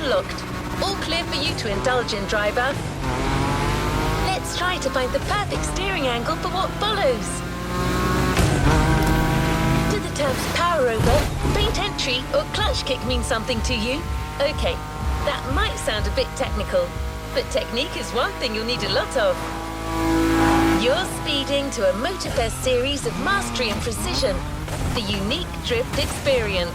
unlocked. All clear for you to indulge in, driver. Let's try to find the perfect steering angle for what follows. Do the terms power over, faint entry, or clutch kick mean something to you? Okay, that might sound a bit technical, but technique is one thing you'll need a lot of. You're speeding to a Motorfest series of mastery and precision, the unique drift experience.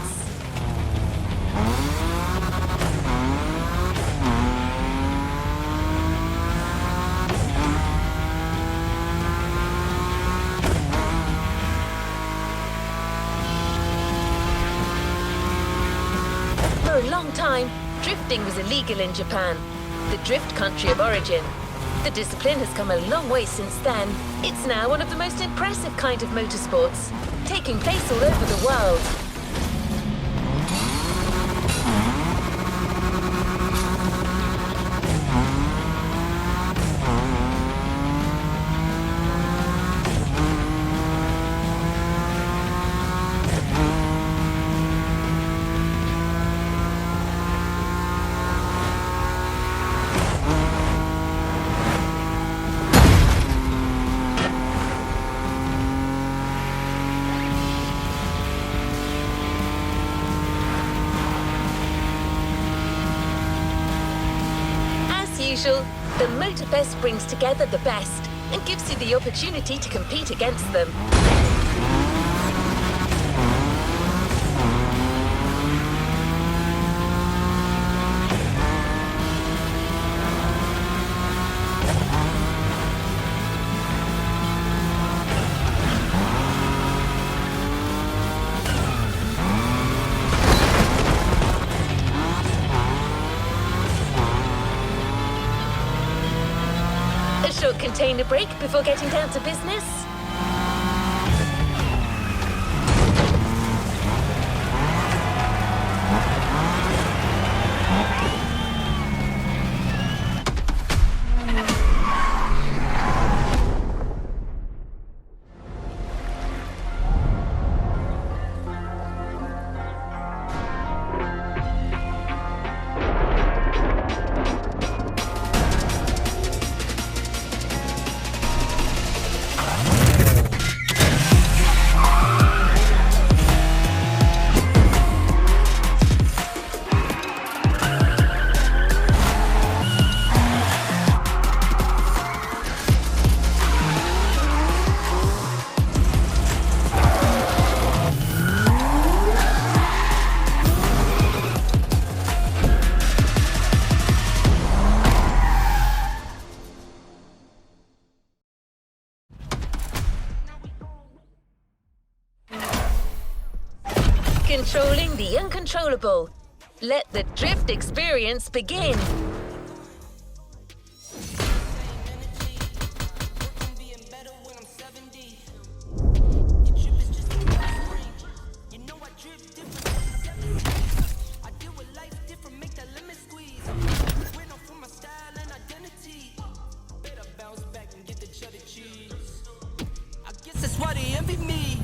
For a long time, drifting was illegal in Japan, the drift country of origin. The discipline has come a long way since then. It's now one of the most impressive kind of motorsports, taking place all over the world. The Motorfest brings together the best and gives you the opportunity to compete against them. Short container break before getting down to business. Controlling the uncontrollable. Let the drift experience begin. That's why they envy me.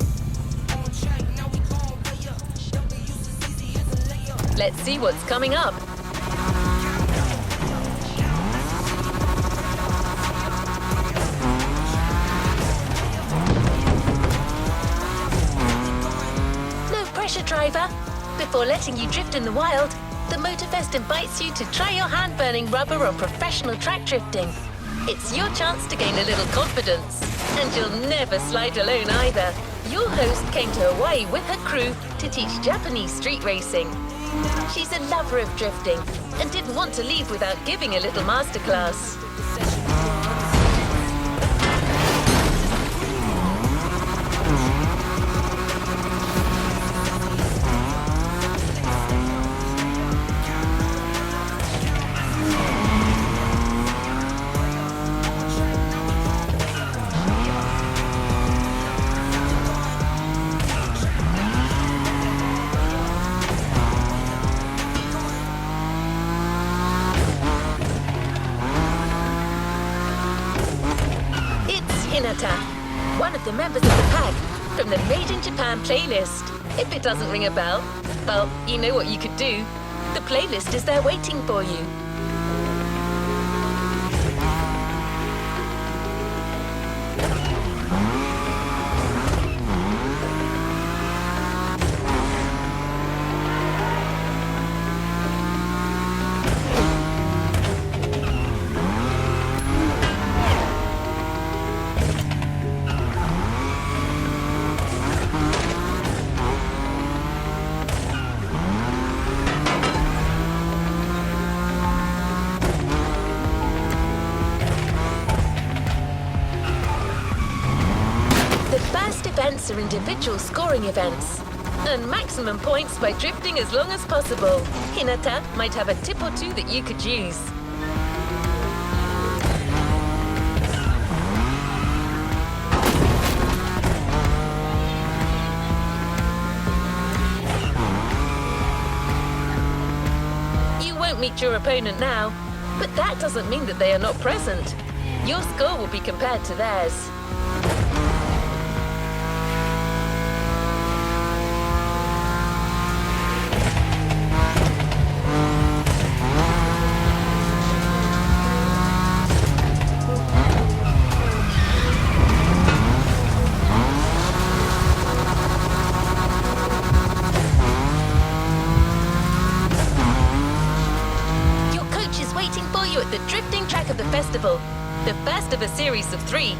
Let's see what's coming up. No pressure, driver. Before letting you drift in the wild, the Motorfest invites you to try your hand-burning rubber on professional track drifting. It's your chance to gain a little confidence. And you'll never slide alone either. Your host came to Hawaii with her crew to teach Japanese street racing. She's a lover of drifting and didn't want to leave without giving a little masterclass. One of the members of the pack from the Made in Japan playlist. If it doesn't ring a bell, well, you know what you could do. The playlist is there waiting for you. Events are individual scoring events. Earn maximum points by drifting as long as possible. Hinata might have a tip or two that you could use. You won't meet your opponent now, but that doesn't mean that they are not present. Your score will be compared to theirs. At the drifting track of the festival, the first of a series of 3.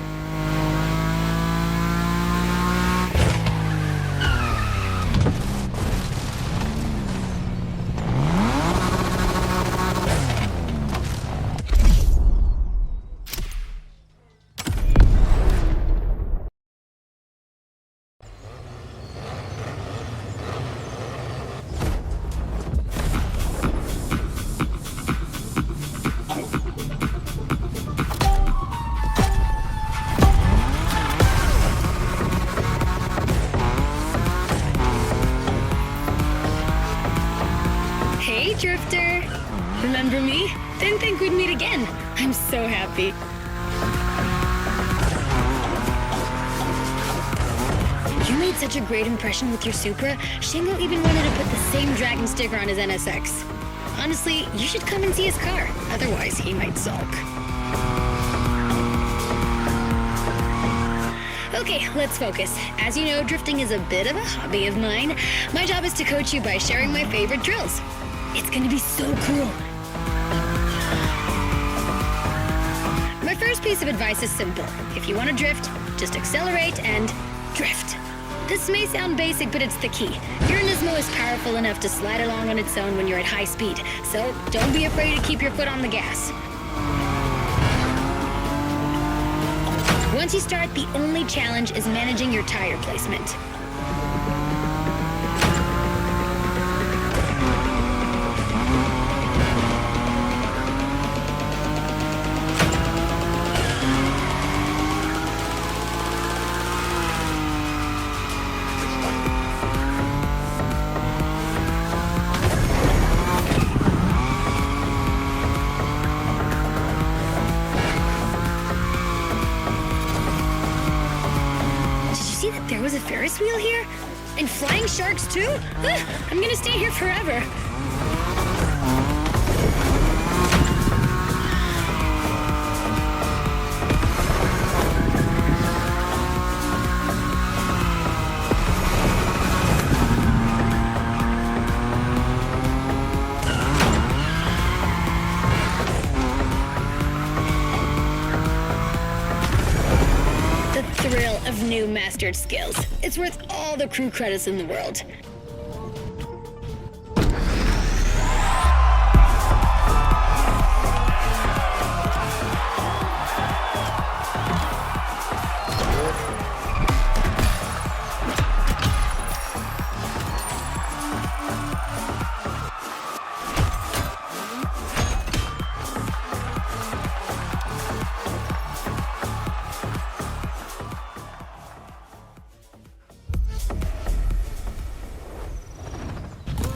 Drifter! Remember me? Didn't think we'd meet again. I'm so happy. You made such a great impression with your Supra, Shingo even wanted to put the same dragon sticker on his NSX. Honestly, you should come and see his car. Otherwise, he might sulk. Okay, let's focus. As you know, drifting is a bit of a hobby of mine. My job is to coach you by sharing my favorite drills. It's gonna be so cool. My first piece of advice is simple. If you want to drift, just accelerate and drift. This may sound basic, but it's the key. Your Nismo is powerful enough to slide along on its own when you're at high speed, so don't be afraid to keep your foot on the gas. Once you start, the only challenge is managing your tire placement. There was a Ferris wheel here? And flying sharks too? I'm gonna stay here forever. Thrill of new mastered skills. It's worth all the crew credits in the world.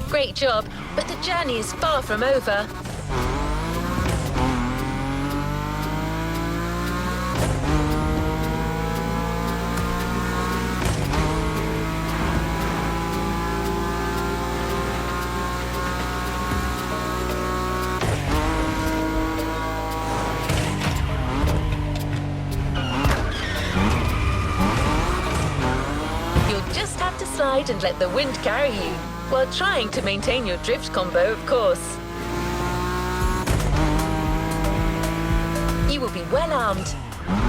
Great job, but the journey is far from over. ride and let the wind carry you, while trying to maintain your drift combo, of course. You will be well armed.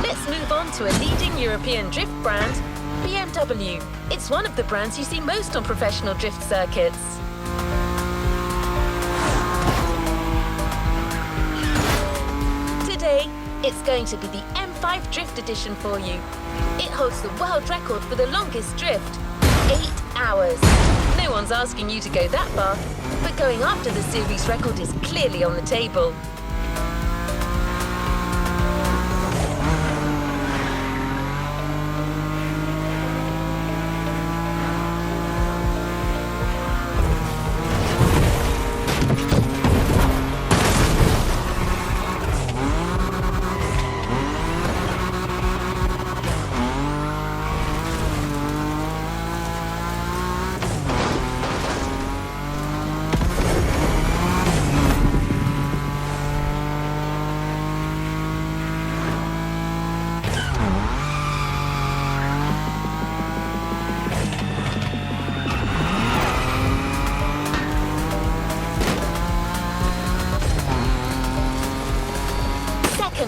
Let's move on to a leading European drift brand, BMW. It's one of the brands you see most on professional drift circuits. Today, it's going to be the M5 Drift Edition for you. It holds the world record for the longest drift, 8 hours. No one's asking you to go that far, but going after the series record is clearly on the table.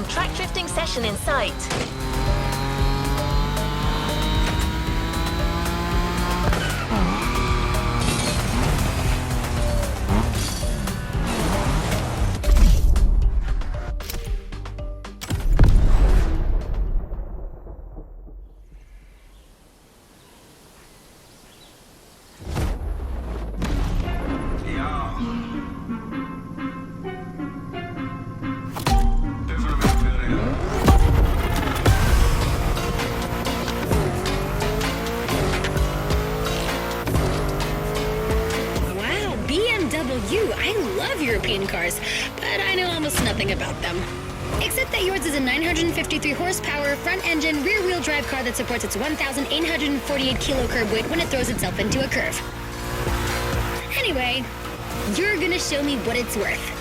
Track drifting session in sight. I love European cars, but I know almost nothing about them. Except that yours is a 953 horsepower, front-engine, rear-wheel drive car that supports its 1,848 kilo curb weight when it throws itself into a curve. Anyway, you're gonna show me what it's worth.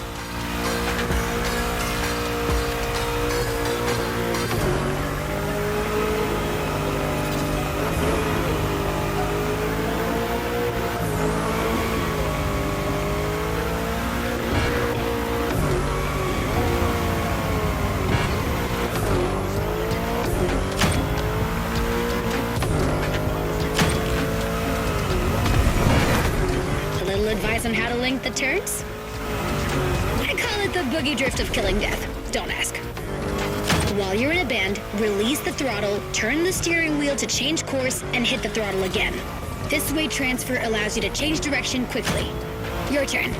Advice on how to link the turns? I call it the boogie drift of killing death. Don't ask. While you're in a bend, release the throttle, turn the steering wheel to change course, and hit the throttle again. This weight transfer allows you to change direction quickly. Your turn.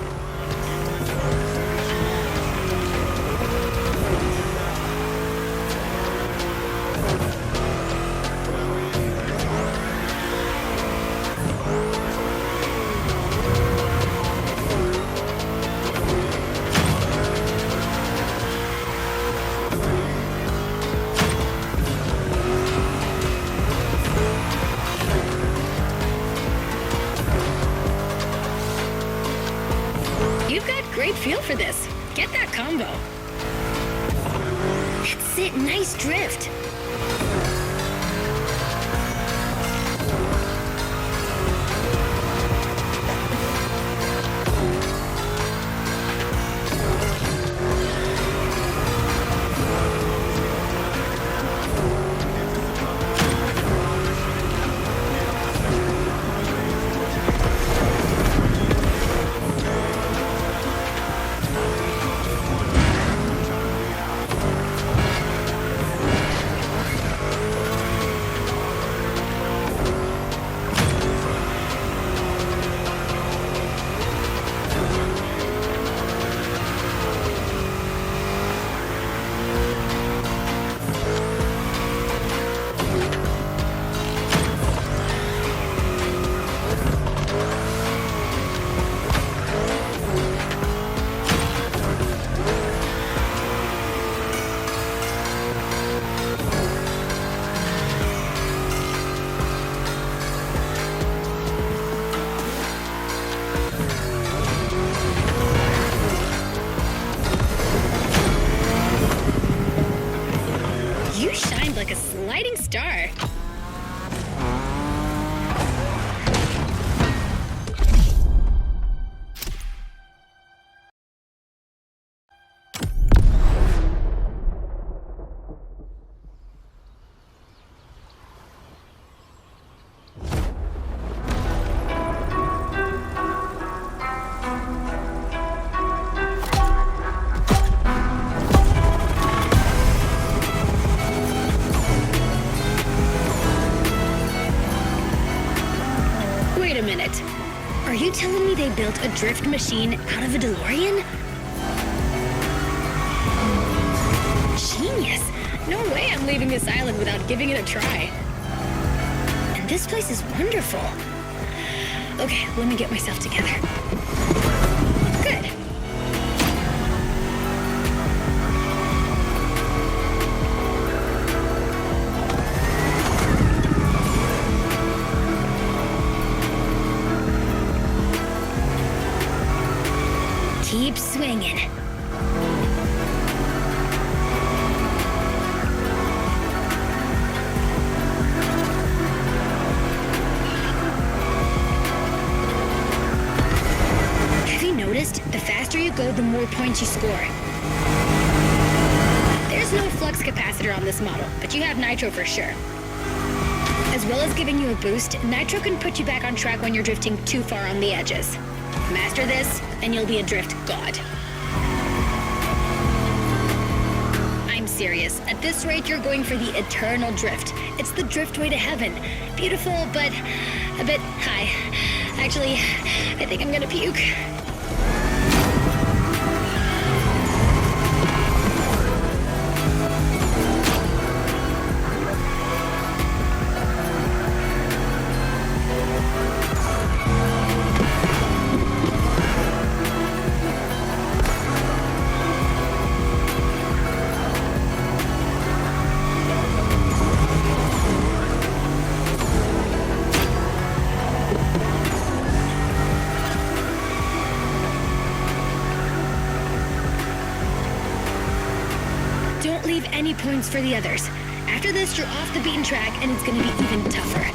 You've got great feel for this. Get that combo. That's it, nice drift. You shined like a sliding star. built a drift machine out of a DeLorean? Genius! No way I'm leaving this island without giving it a try. And this place is wonderful. Okay, let me get myself together. Good. Keep swinging. Have you noticed? The faster you go, the more points you score. There's no flux capacitor on this model, but you have nitro for sure. As well as giving you a boost, nitro can put you back on track when you're drifting too far on the edges. Master this, and you'll be a drift god. I'm serious. At this rate, you're going for the eternal drift. It's the driftway to heaven. Beautiful, but a bit high. Actually, I think I'm gonna puke. Don't leave any points for the others. After this, you're off the beaten track, and it's gonna be even tougher.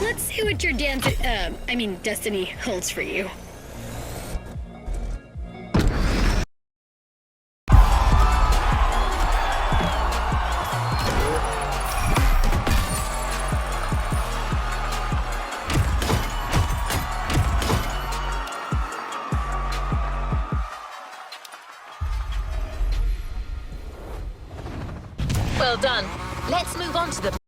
Let's see what your destiny holds for you. Well done. Let's move on to the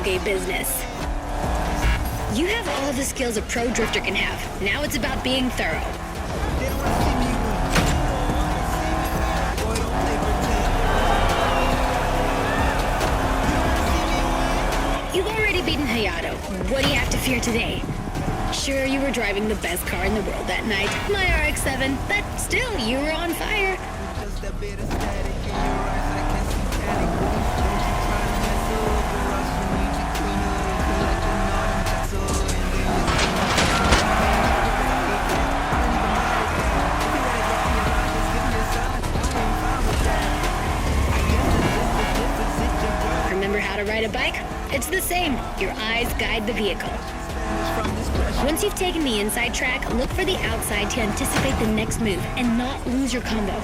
toge business. You have all the skills a pro drifter can have. Now it's about being thorough. You've already beaten Hayato. What do you have to fear today? Sure, you were driving the best car in the world that night, my RX-7, but still, you were on fire. Remember how to ride a bike? It's the same. Your eyes guide the vehicle. Once you've taken the inside track, look for the outside to anticipate the next move and not lose your combo.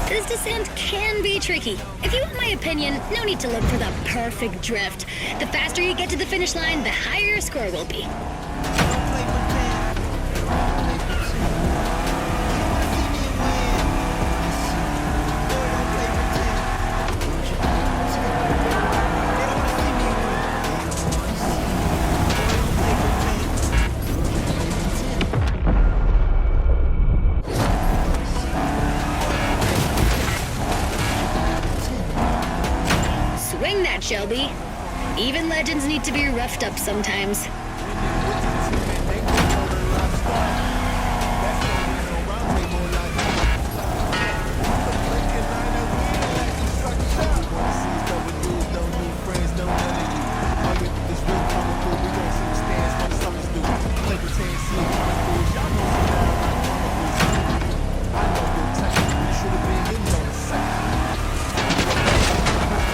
This descent can be tricky. If you want my opinion, no need to look for the perfect drift. The faster you get to the finish line, the higher your score will be. Swing that, Shelby. Even legends need to be roughed up sometimes.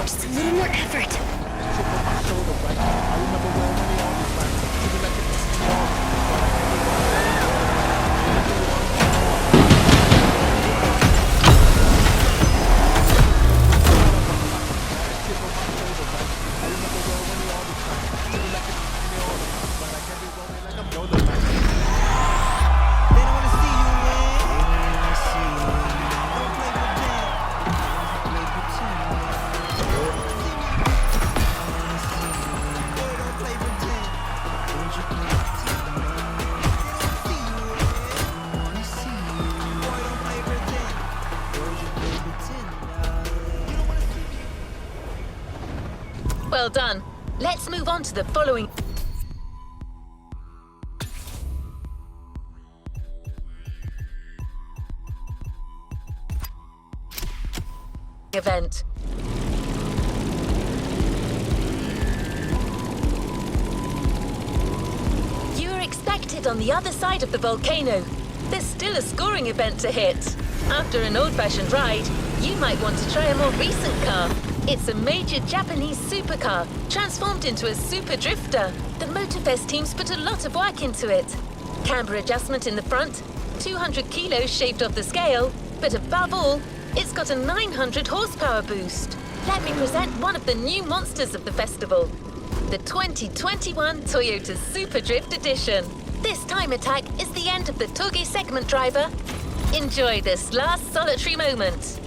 Just a little more effort. Well done. Let's move on to the following event. You are expected on the other side of the volcano. There's still a scoring event to hit. After an old-fashioned ride, you might want to try a more recent car. It's a major Japanese supercar, transformed into a super drifter. The Motorfest teams put a lot of work into it. Camber adjustment in the front, 200 kilos shaved off the scale, but above all, it's got a 900 horsepower boost. Let me present one of the new monsters of the festival, the 2021 Toyota Super Drift Edition. This time attack is the end of the Toge segment, driver. Enjoy this last solitary moment.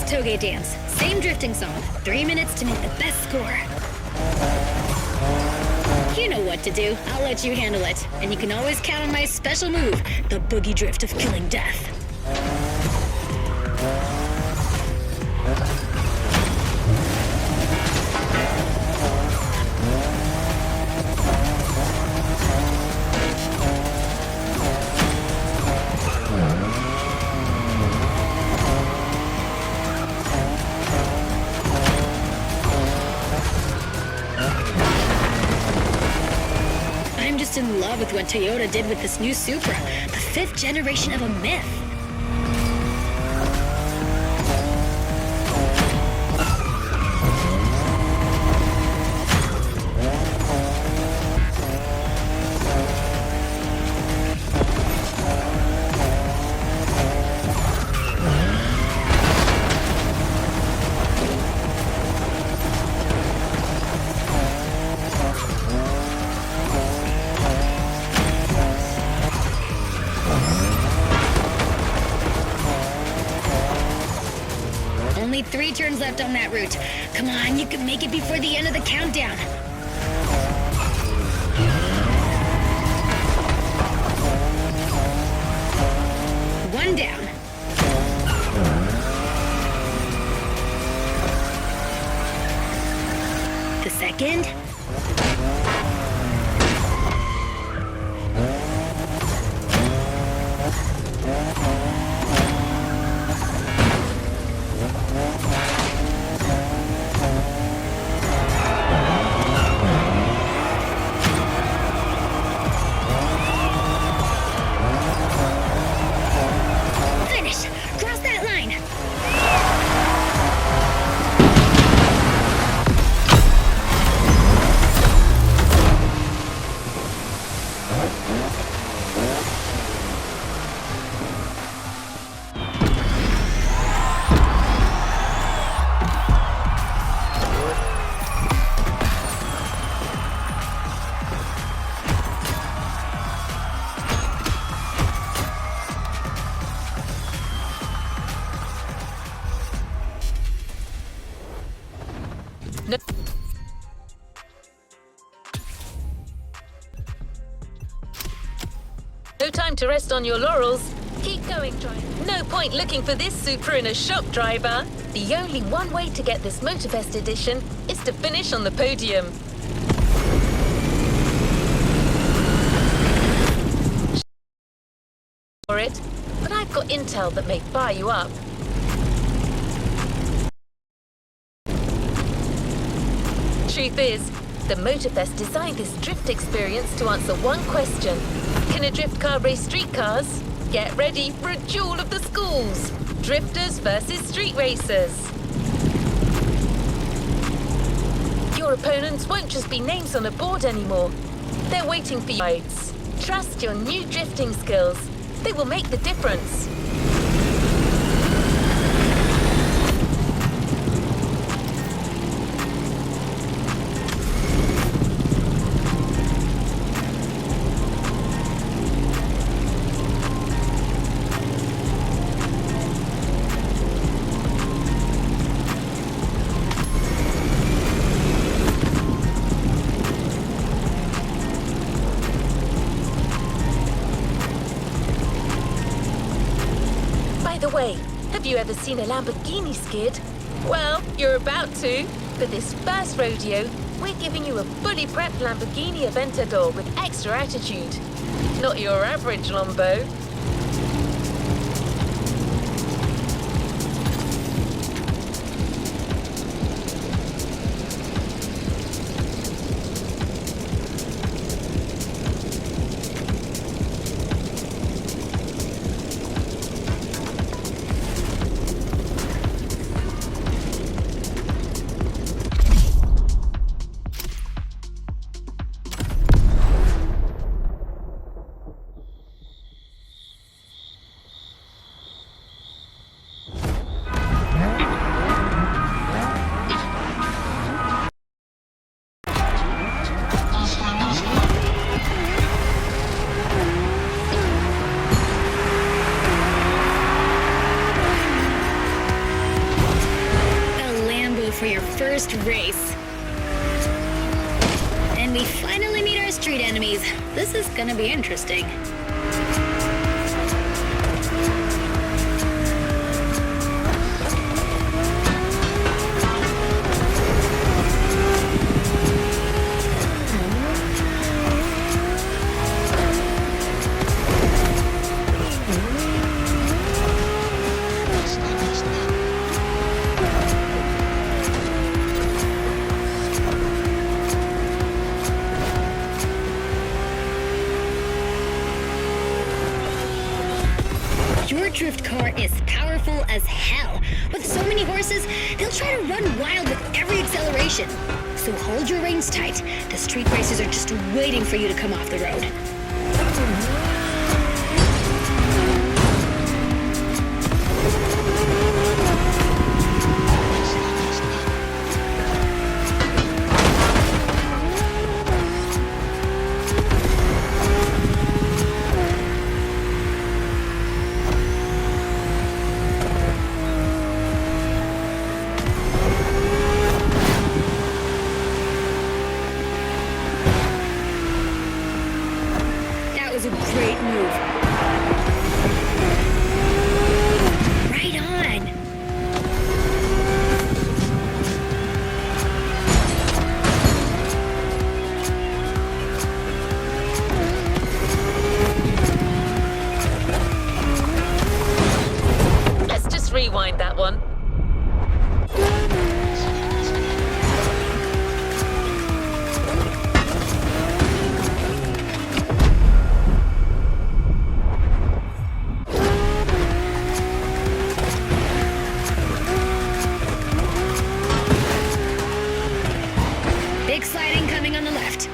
Toge dance. Same drifting song. 3 minutes to make the best score. You know what to do. I'll let you handle it. And you can always count on my special move, the boogie drift of killing death. in love with what Toyota did with this new Supra, the 5th generation of a myth. Only 3 turns left on that route. Come on, you can make it before the end of the countdown. One down. The second. Finish! Cross that line! No, no time to rest on your laurels. Keep going, driver. No point looking for this Supra in a shop, driver. The only one way to get this Motorfest edition is to finish on the podium. For it, but I've got intel that may fire you up. Truth is, the Motorfest designed this drift experience to answer one question. Can a drift car race street cars? Get ready for a duel of the schools. Drifters versus street racers. Your opponents won't just be names on a board anymore. They're waiting for you. Trust your new drifting skills. They will make the difference. By the way, have you ever seen a Lamborghini skid? Well, you're about to. For this first rodeo, we're giving you a fully prepped Lamborghini Aventador with extra attitude. Not your average Lambo. For your first race. And we finally meet our street enemies. This is gonna be interesting. Your drift car is powerful as hell. With so many horses, they'll try to run wild with every acceleration. So hold your reins tight. The street racers are just waiting for you to come off the road. That was a great move. Right on. Let's just rewind that one. Big sliding coming on the left.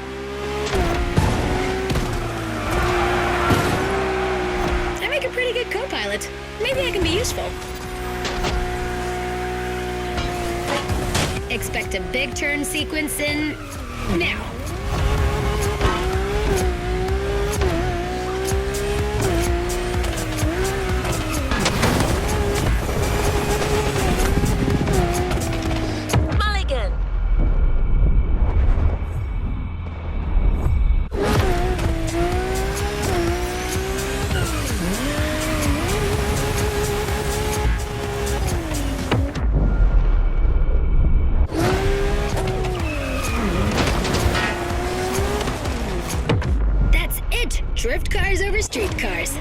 I make a pretty good co-pilot. Maybe I can be useful. Expect a big turn sequence in now. Mulligan! That's it! Drift cars over street cars.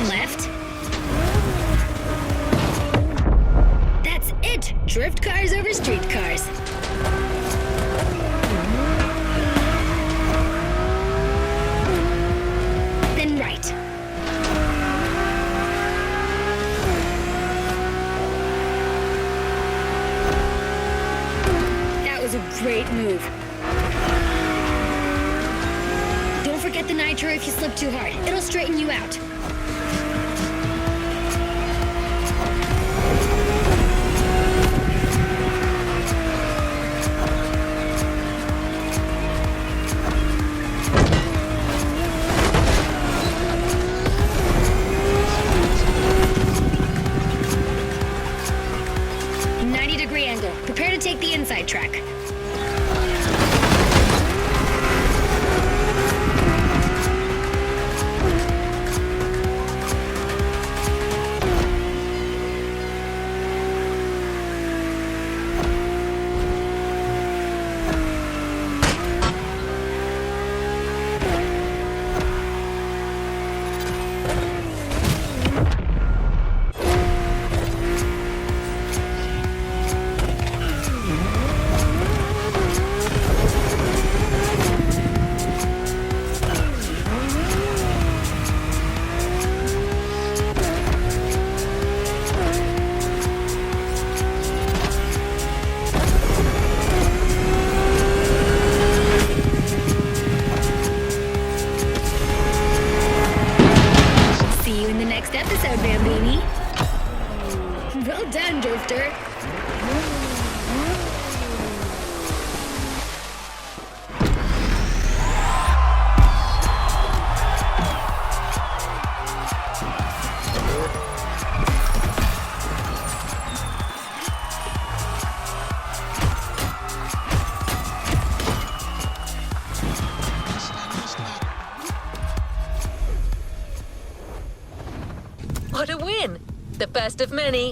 Left. That's it! Drift cars over street cars. Then right. That was a great move. Don't forget the nitro if you slip too hard. It'll straighten you out. Angle. Prepare to take the inside track. episode, Bambini. Well done, Drifter. What a win! The first of many.